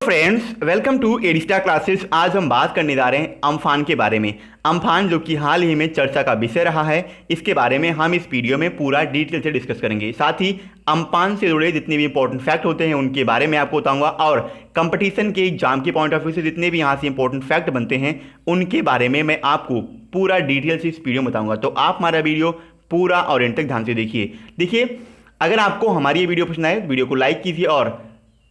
Friends, welcome to Edista classes. आज हम बात करने जा रहे हैं अम्फान के बारे में। अम्फान जो कि हाल ही में चर्चा का विषय रहा है, इसके बारे में हम इस वीडियो में पूरा डिटेल से डिस्कस करेंगे। साथ ही अम्फान से जुड़े जितने भी इंपॉर्टेंट फैक्ट होते हैं उनके बारे में आपको बताऊंगा, और कंपटीशन के एग्जाम के पॉइंट ऑफ व्यू से जितने भी यहाँ से इंपॉर्टेंट फैक्ट बनते हैं उनके बारे में मैं आपको पूरा डिटेल से इस वीडियो में बताऊंगा। तो आप हमारा वीडियो पूरा और एंड तक ध्यान से देखिए। अगर आपको हमारी ये वीडियो पसंद आए, वीडियो को लाइक कीजिए, और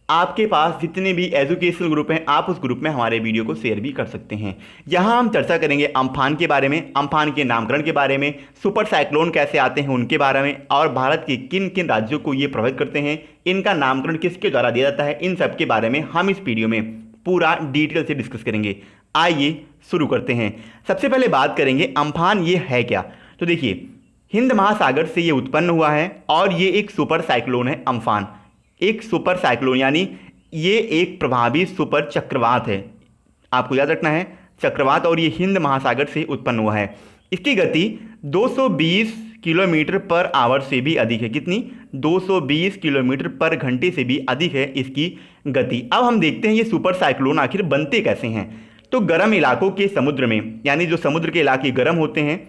आपके पास जितने भी एजुकेशनल ग्रुप हैं आप उस ग्रुप में हमारे वीडियो को शेयर भी कर सकते हैं। यहाँ हम चर्चा करेंगे अम्फान के बारे में, अम्फान के नामकरण के बारे में, सुपर साइक्लोन कैसे आते हैं उनके बारे में, और भारत के किन किन राज्यों को ये प्रभावित करते हैं, इनका नामकरण किसके द्वारा दिया जाता है, इन सब के बारे में हम इस वीडियो में पूरा डिटेल से डिस्कस करेंगे। आइए शुरू करते हैं। सबसे पहले बात करेंगे अम्फान ये है क्या। तो देखिए, हिंद महासागर से ये उत्पन्न हुआ है और ये एक सुपर साइक्लोन है। अम्फान एक सुपर साइक्लोन यानी ये एक प्रभावी सुपर चक्रवात है। आपको याद रखना है चक्रवात, और ये हिंद महासागर से उत्पन्न हुआ है। इसकी गति 220 किलोमीटर पर आवर से भी अधिक है। कितनी? 220 किलोमीटर पर घंटे से भी अधिक है इसकी गति। अब हम देखते हैं ये सुपर साइक्लोन आखिर बनते कैसे हैं। तो गर्म इलाकों के समुद्र में, यानी जो समुद्र के इलाके गर्म होते हैं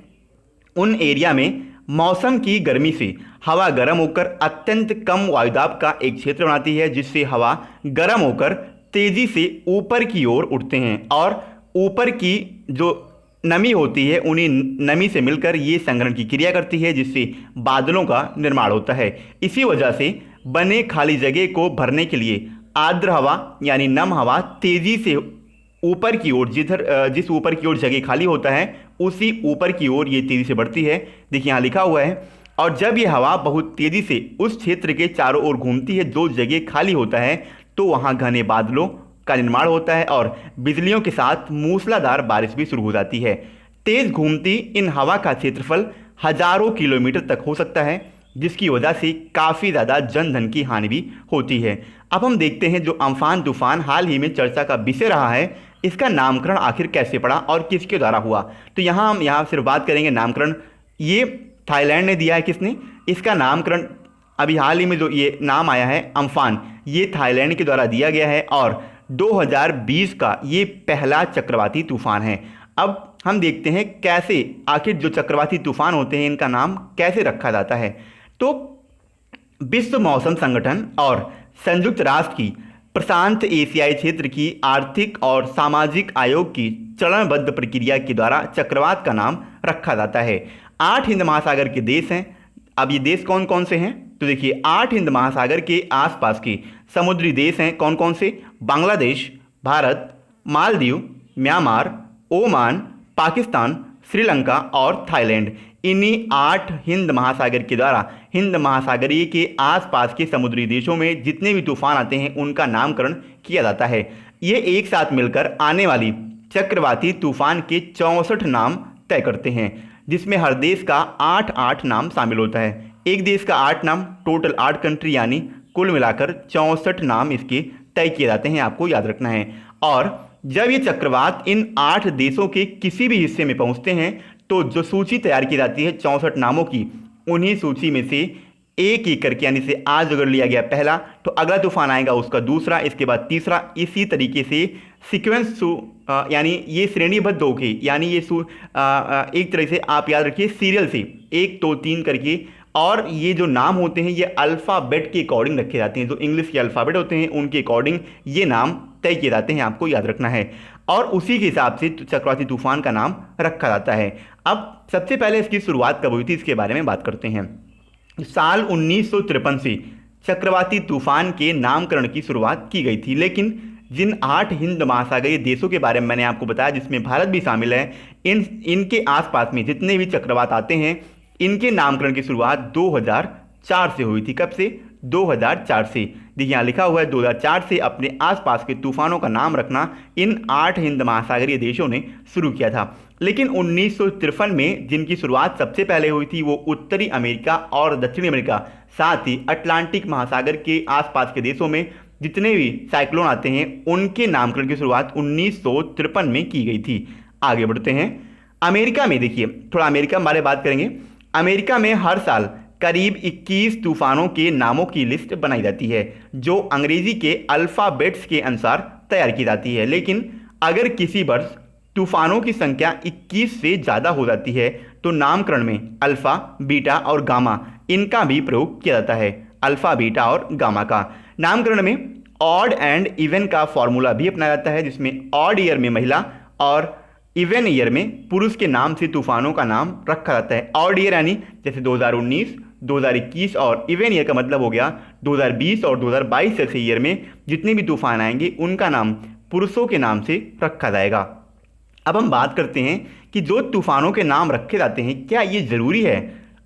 उन एरिया में मौसम की गर्मी से हवा गर्म होकर अत्यंत कम वायुदाब का एक क्षेत्र बनाती है, जिससे हवा गर्म होकर तेजी से ऊपर की ओर उठते हैं, और ऊपर की जो नमी होती है उन्हीं नमी से मिलकर ये संघनन की क्रिया करती है, जिससे बादलों का निर्माण होता है। इसी वजह से बने खाली जगह को भरने के लिए आर्द्र हवा यानी नम हवा तेजी से ऊपर की ओर, जिस ऊपर की ओर जगह खाली होता है उसी ऊपर की ओर ये तेजी से बढ़ती है। देखिए यहाँ लिखा हुआ है, और जब ये हवा बहुत तेजी से उस क्षेत्र के चारों ओर घूमती है जो जगह खाली होता है, तो वहाँ घने बादलों का निर्माण होता है और बिजलियों के साथ मूसलाधार बारिश भी शुरू हो जाती है। तेज घूमती इन हवा का क्षेत्रफल हजारों किलोमीटर तक हो सकता है, जिसकी वजह से काफ़ी ज़्यादा जन धन की हानि भी होती है। अब हम देखते हैं जो अम्फान तूफान हाल ही में चर्चा का विषय रहा है, इसका नामकरण आखिर कैसे पड़ा और किसके द्वारा हुआ। तो हम सिर्फ बात करेंगे नामकरण। ये थाईलैंड ने दिया है। किसने? इसका नामकरण अभी हाल ही में जो ये नाम आया है अम्फान, ये थाईलैंड के द्वारा दिया गया है, और 2020 का ये पहला चक्रवाती तूफान है। अब हम देखते हैं कैसे आखिर जो चक्रवाती तूफान होते हैं इनका नाम कैसे रखा जाता है। तो विश्व मौसम संगठन और संयुक्त राष्ट्र की प्रशांत एशियाई क्षेत्र की आर्थिक और सामाजिक आयोग की चरणबद्ध प्रक्रिया के द्वारा चक्रवात का नाम रखा जाता है। 8 हिंद महासागर के देश हैं। अब ये देश कौन कौन से हैं? तो देखिए, 8 हिंद महासागर के आसपास के समुद्री देश हैं। कौन कौन से? बांग्लादेश, भारत, मालदीव, म्यांमार, ओमान, पाकिस्तान, श्रीलंका और थाईलैंड। इन्हीं 8 हिंद महासागर के द्वारा हिंद महासागरीय के आसपास के समुद्री देशों में जितने भी तूफान आते हैं उनका नामकरण किया जाता है। ये एक साथ मिलकर आने वाली चक्रवाती तूफान के 64 नाम तय करते हैं, जिसमें हर देश का 8-8 नाम शामिल होता है। एक देश का 8 नाम, टोटल 8 कंट्री, यानी कुल मिलाकर 64 नाम इसके तय किए जाते हैं। आपको याद रखना है। और जब ये चक्रवात इन 8 देशों के किसी भी हिस्से में पहुंचते हैं तो जो सूची तैयार की जाती है 64 नामों की, उन्हीं सूची में से एक एक करके, यानी से आज अगर लिया गया पहला तो अगला तूफान आएगा उसका दूसरा, इसके बाद तीसरा, इसी तरीके से सीक्वेंस यानी ये श्रेणीबद्ध होके, यानी ये एक तरह से आप याद रखिए सीरियल से 1 2 3 करके। और ये जो नाम होते हैं ये अल्फ़ाबेट के अकॉर्डिंग रखे जाते हैं। जो इंग्लिश के अल्फ़ाबेट होते हैं उनके अकॉर्डिंग ये नाम तय किए जाते हैं, आपको याद रखना है, और उसी के हिसाब से चक्रवाती तूफान का नाम रखा जाता है। अब सबसे पहले इसकी शुरुआत कब हुई थी इसके बारे में बात करते हैं। साल 1953 से चक्रवाती तूफान के नामकरण की शुरुआत की गई थी, लेकिन जिन 8 हिंद महासागरीय देशों के बारे में मैंने आपको बताया, जिसमें भारत भी शामिल है, इनके आसपास में जितने भी चक्रवात आते हैं इनके नामकरण की शुरुआत 2004 से हुई थी। कब से? 2004 से। देखिए यहाँ लिखा हुआ है 2004 से अपने आसपास के तूफानों का नाम रखना इन 8 हिंद महासागरीय देशों ने शुरू किया था। लेकिन 1953 में जिनकी शुरुआत सबसे पहले हुई थी वो उत्तरी अमेरिका और दक्षिणी अमेरिका, साथ ही अटलांटिक महासागर के आसपास के देशों में जितने भी साइक्लोन आते हैं उनके नामकरण की शुरुआत 1953 में की गई थी। आगे बढ़ते हैं। अमेरिका में देखिए, थोड़ा अमेरिका के बारे में बात करेंगे। अमेरिका में हर साल करीब 21 तूफानों के नामों की लिस्ट बनाई जाती है जो अंग्रेजी के अल्फ़ाबेट्स के अनुसार तैयार की जाती है। लेकिन अगर किसी वर्ष तूफानों की संख्या 21 से ज़्यादा हो जाती है तो नामकरण में अल्फ़ा, बीटा और गामा इनका भी प्रयोग किया जाता है। अल्फ़ा, बीटा और गामा का नामकरण में ऑड एंड इवन का फॉर्मूला भी अपनाया जाता है, जिसमें ऑड ईयर में महिला और इवन ईयर में पुरुष के नाम से तूफानों का नाम रखा जाता है। ऑड ईयर यानी जैसे 2019, 2021 और इवन ईयर का मतलब हो गया 2020 और 2022 जैसे ईयर में जितने भी तूफान आएंगे उनका नाम पुरुषों के नाम से रखा जाएगा। अब हम बात करते हैं कि जो तूफानों के नाम रखे जाते हैं क्या ये ज़रूरी है?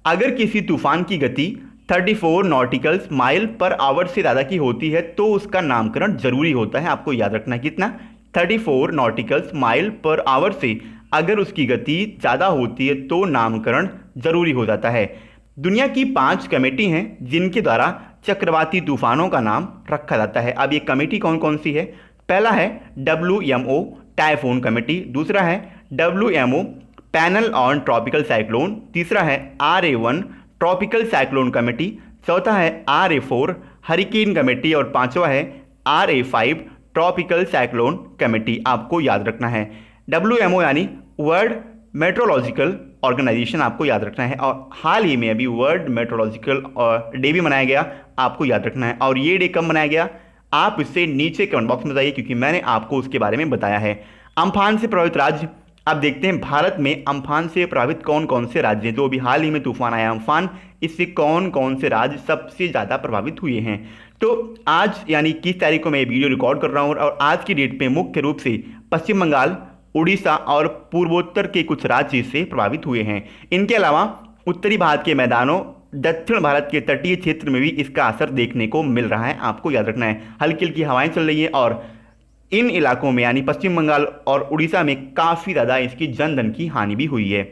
अगर किसी तूफान की गति 34 नॉटिकल माइल पर आवर से ज़्यादा की होती है तो उसका नामकरण जरूरी होता है। आपको याद रखना है कितना, 34 नॉटिकल माइल पर आवर से अगर उसकी गति ज़्यादा होती है तो नामकरण जरूरी हो जाता है। दुनिया की 5 कमेटी हैं जिनके द्वारा चक्रवाती तूफानों का नाम रखा जाता है। अब ये कमेटी कौन कौन सी है? पहला है WMO टाइफून कमेटी, दूसरा है WMO panel on tropical cyclone, तीसरा है RA1 ट्रॉपिकल साइक्लोन कमेटी, चौथा है RA4 हरिकेन कमेटी और पांचवा है RA5 ट्रॉपिकल साइक्लोन कमेटी। आपको याद रखना है WMO यानी वर्ल्ड मेट्रोलॉजिकल ऑर्गेनाइजेशन, आपको याद रखना है। और हाल ही में अभी वर्ल्ड मेट्रोलॉजिकल डे भी मनाया गया, आपको याद रखना है। और ये डे कब मनाया गया आप इससे नीचे कमेंट बॉक्स में बताइए क्योंकि मैंने आपको उसके बारे में बताया है। अम्फान से प्रभावित राज्य, अब देखते हैं भारत में अम्फान से प्रभावित कौन कौन से राज्य हैं। जो अभी हाल ही में तूफान आया अम्फान, इससे कौन कौन से राज्य सबसे ज़्यादा प्रभावित हुए हैं। तो आज यानी 21 तारीख को मैं ये वीडियो रिकॉर्ड कर रहा हूँ और आज की डेट पे मुख्य रूप से पश्चिम बंगाल, उड़ीसा और पूर्वोत्तर के कुछ राज्य इससे प्रभावित हुए हैं। इनके अलावा उत्तरी भारत के मैदानों, दक्षिण भारत के तटीय क्षेत्र में भी इसका असर देखने को मिल रहा है। आपको याद रखना है हल्की हल्की हवाएं चल रही है और इन इलाकों में यानी पश्चिम बंगाल और उड़ीसा में काफ़ी ज़्यादा इसकी जनधन की हानि भी हुई है।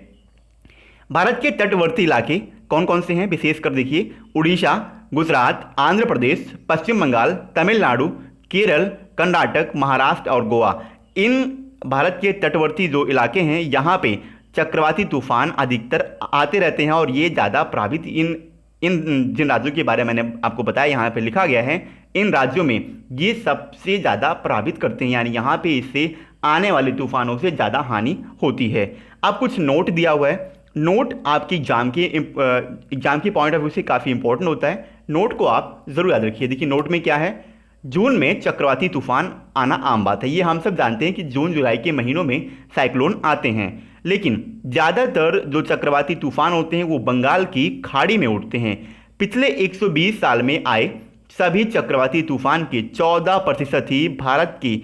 भारत के तटवर्ती इलाके कौन कौन से हैं विशेषकर देखिए, उड़ीसा, गुजरात, आंध्र प्रदेश, पश्चिम बंगाल, तमिलनाडु, केरल, कर्नाटक, महाराष्ट्र और गोवा। इन भारत के तटवर्ती जो इलाके हैं यहाँ पे चक्रवाती तूफान अधिकतर आते रहते हैं और ये ज़्यादा प्रभावित इन जिन राज्यों के बारे में मैंने आपको बताया यहाँ पे लिखा गया है, इन राज्यों में ये सबसे ज़्यादा प्रभावित करते हैं, यानी यहाँ पे इससे आने वाले तूफानों से ज़्यादा हानि होती है। अब कुछ नोट दिया हुआ है, नोट आपकी एग्जाम के पॉइंट ऑफ व्यू से काफ़ी इंपॉर्टेंट होता है, नोट को आप ज़रूर याद रखिए। देखिए नोट में क्या है, जून में चक्रवाती तूफान आना आम बात है, ये हम सब जानते हैं कि जून जुलाई के महीनों में साइक्लोन आते हैं, लेकिन ज़्यादातर जो चक्रवाती तूफान होते हैं वो बंगाल की खाड़ी में उठते हैं। पिछले 120 साल में आए सभी चक्रवाती तूफान के 14% ही भारत की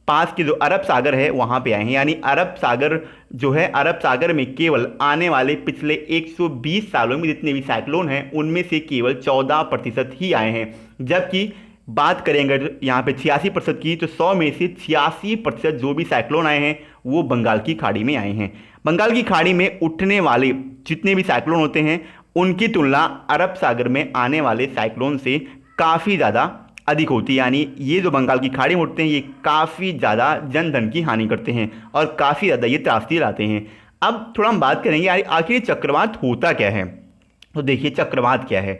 पास के जो अरब सागर है वहाँ पे आए हैं, यानी अरब सागर जो है, अरब सागर में केवल आने वाले पिछले 120 सालों में जितने भी साइक्लोन हैं उनमें से केवल 14% ही आए हैं। जबकि बात करेंगे यहाँ पे 86% की, तो 100 में से 86% जो भी साइक्लोन आए हैं वो बंगाल की खाड़ी में आए हैं। बंगाल की खाड़ी में उठने वाले जितने भी साइक्लोन होते हैं उनकी तुलना अरब सागर में आने वाले साइक्लोन से काफ़ी ज़्यादा अधिक होती है, यानी ये जो बंगाल की खाड़ी में उठते हैं ये काफ़ी ज़्यादा जनधन की हानि करते हैं और काफ़ी ज़्यादा ये त्रासदी लाते हैं। अब थोड़ा हम बात करेंगे यार आखिर चक्रवात होता क्या है। तो देखिए चक्रवात क्या है,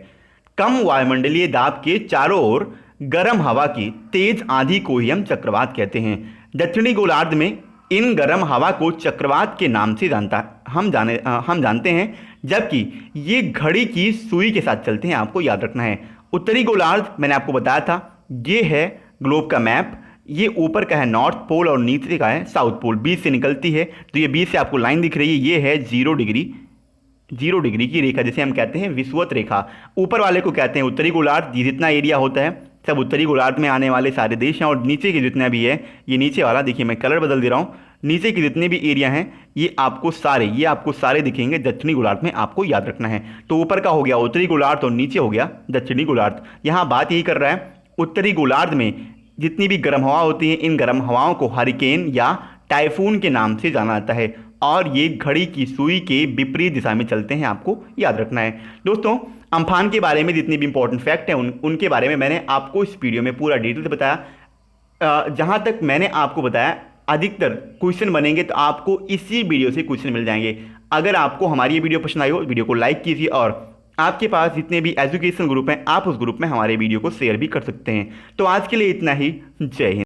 कम वायुमंडलीय दाब के चारों ओर गर्म हवा की तेज आंधी को ही हम चक्रवात कहते हैं। दक्षिणी गोलार्ध में इन गर्म हवा को चक्रवात के नाम से हम जानते हैं, जबकि ये घड़ी की सुई के साथ चलते हैं, आपको याद रखना है। उत्तरी गोलार्ध मैंने आपको बताया था, ये है ग्लोब का मैप, ये ऊपर का है नॉर्थ पोल और नीचे का है साउथ पोल, बीच से निकलती है, तो ये बीच से आपको लाइन दिख रही है, ये है 0 डिग्री की रेखा जिसे हम कहते हैं विषुवत रेखा। ऊपर वाले को कहते हैं उत्तरी गोलार्ध, ये जितना एरिया होता है सब उत्तरी गोलार्ध में आने वाले सारे देश हैं, और नीचे के जितना भी है, ये नीचे वाला देखिए मैं कलर बदल दे रहा हूँ, नीचे के जितने भी एरिया हैं ये आपको सारे दिखेंगे दक्षिणी गोलार्ध में, आपको याद रखना है। तो ऊपर का हो गया उत्तरी गोलार्ध और नीचे हो गया दक्षिणी गोलार्ध। यहाँ बात यही कर रहा है उत्तरी गोलार्ध में जितनी भी गर्म हवा होती है इन गर्म हवाओं को हरिकेन या टाइफून के नाम से जाना जाता है और ये घड़ी की सुई के विपरीत दिशा में चलते हैं, आपको याद रखना है। दोस्तों अम्फान के बारे में जितने भी इंपॉर्टेंट फैक्ट हैं उनके बारे में मैंने आपको इस वीडियो में पूरा डिटेल से बताया। जहाँ तक मैंने आपको बताया अधिकतर क्वेश्चन बनेंगे तो आपको इसी वीडियो से क्वेश्चन मिल जाएंगे। अगर आपको हमारी ये वीडियो पसंद आई हो वीडियो को लाइक कीजिए और आपके पास जितने भी एजुकेशन ग्रुप हैं आप उस ग्रुप में हमारे वीडियो को शेयर भी कर सकते हैं। तो आज के लिए इतना ही। जय हिंद।